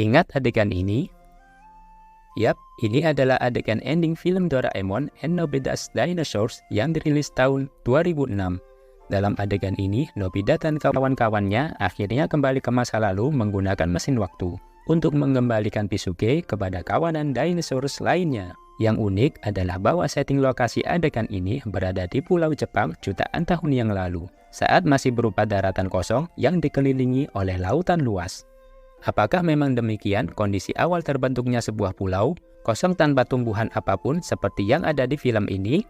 Ingat adegan ini? Yap, ini adalah adegan ending film Doraemon and Nobita's Dinosaurs yang dirilis tahun 2006. Dalam adegan ini, Nobita dan kawan-kawannya akhirnya kembali ke masa lalu menggunakan mesin waktu untuk mengembalikan Pisuke kepada kawanan dinosaurus lainnya. Yang unik adalah bahwa setting lokasi adegan ini berada di Pulau Jepang jutaan tahun yang lalu, saat masih berupa daratan kosong yang dikelilingi oleh lautan luas. Apakah memang demikian kondisi awal terbentuknya sebuah pulau, kosong tanpa tumbuhan apapun seperti yang ada di film ini?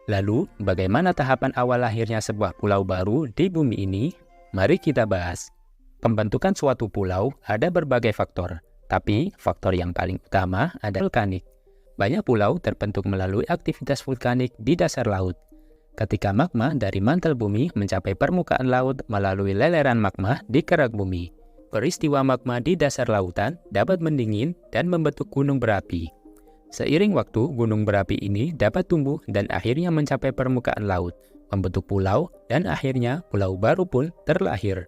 Lalu, bagaimana tahapan awal lahirnya sebuah pulau baru di bumi ini? Mari kita bahas. Pembentukan suatu pulau ada berbagai faktor, tapi faktor yang paling utama adalah vulkanik. Banyak pulau terbentuk melalui aktivitas vulkanik di dasar laut. Ketika magma dari mantel bumi mencapai permukaan laut melalui leleran magma di kerak bumi, peristiwa magma di dasar lautan dapat mendingin dan membentuk gunung berapi. Seiring waktu, gunung berapi ini dapat tumbuh dan akhirnya mencapai permukaan laut, membentuk pulau, dan akhirnya pulau baru pun terlahir.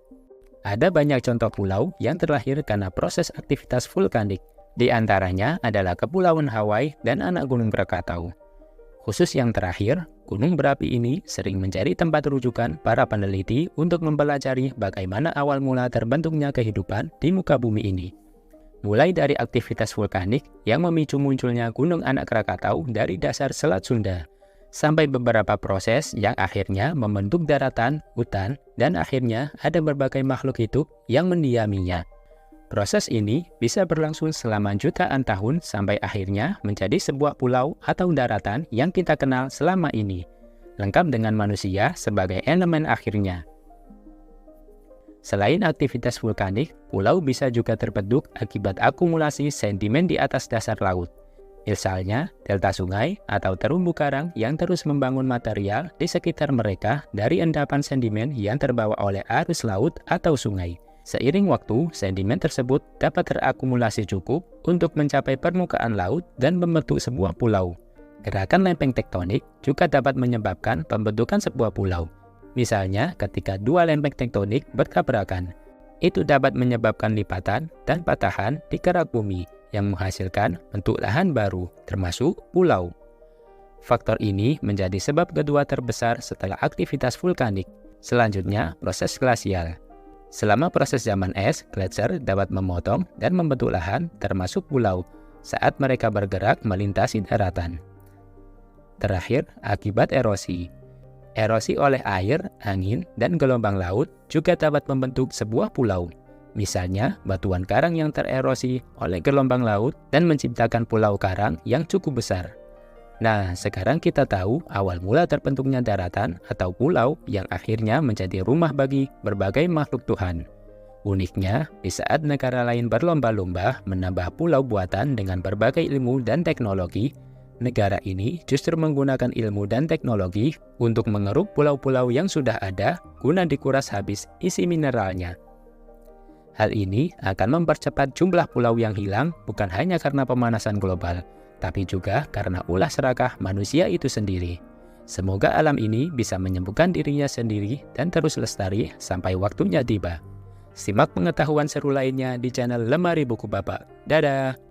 Ada banyak contoh pulau yang terlahir karena proses aktivitas vulkanik. Di antaranya adalah Kepulauan Hawaii dan anak Gunung Krakatau. Khusus yang terakhir, gunung berapi ini sering menjadi tempat rujukan para peneliti untuk mempelajari bagaimana awal mula terbentuknya kehidupan di muka bumi ini. Mulai dari aktivitas vulkanik yang memicu munculnya Gunung Anak Krakatau dari dasar Selat Sunda, sampai beberapa proses yang akhirnya membentuk daratan, hutan, dan akhirnya ada berbagai makhluk hidup yang mendiaminya. Proses ini bisa berlangsung selama jutaan tahun sampai akhirnya menjadi sebuah pulau atau daratan yang kita kenal selama ini, lengkap dengan manusia sebagai elemen akhirnya. Selain aktivitas vulkanik, pulau bisa juga terbentuk akibat akumulasi sedimen di atas dasar laut. Misalnya, delta sungai atau terumbu karang yang terus membangun material di sekitar mereka dari endapan sedimen yang terbawa oleh arus laut atau sungai. Seiring waktu, sedimen tersebut dapat terakumulasi cukup untuk mencapai permukaan laut dan membentuk sebuah pulau. Gerakan lempeng tektonik juga dapat menyebabkan pembentukan sebuah pulau. Misalnya, ketika dua lempeng tektonik bertabrakan, itu dapat menyebabkan lipatan dan patahan di kerak bumi yang menghasilkan bentuk lahan baru, termasuk pulau. Faktor ini menjadi sebab kedua terbesar setelah aktivitas vulkanik. Selanjutnya, proses glasial. Selama proses zaman es, gletser dapat memotong dan membentuk lahan termasuk pulau saat mereka bergerak melintasi daratan. Terakhir, akibat erosi. Erosi oleh air, angin, dan gelombang laut juga dapat membentuk sebuah pulau. Misalnya, batuan karang yang tererosi oleh gelombang laut dan menciptakan pulau karang yang cukup besar. Nah, sekarang kita tahu awal mula terbentuknya daratan atau pulau yang akhirnya menjadi rumah bagi berbagai makhluk Tuhan. Uniknya, di saat negara lain berlomba-lomba menambah pulau buatan dengan berbagai ilmu dan teknologi, negara ini justru menggunakan ilmu dan teknologi untuk mengeruk pulau-pulau yang sudah ada guna dikuras habis isi mineralnya. Hal ini akan mempercepat jumlah pulau yang hilang bukan hanya karena pemanasan global, tapi juga karena ulah serakah manusia itu sendiri. Semoga alam ini bisa menyembuhkan dirinya sendiri dan terus lestari sampai waktunya tiba. Simak pengetahuan seru lainnya di channel Lemari Buku Bapak. Dadah!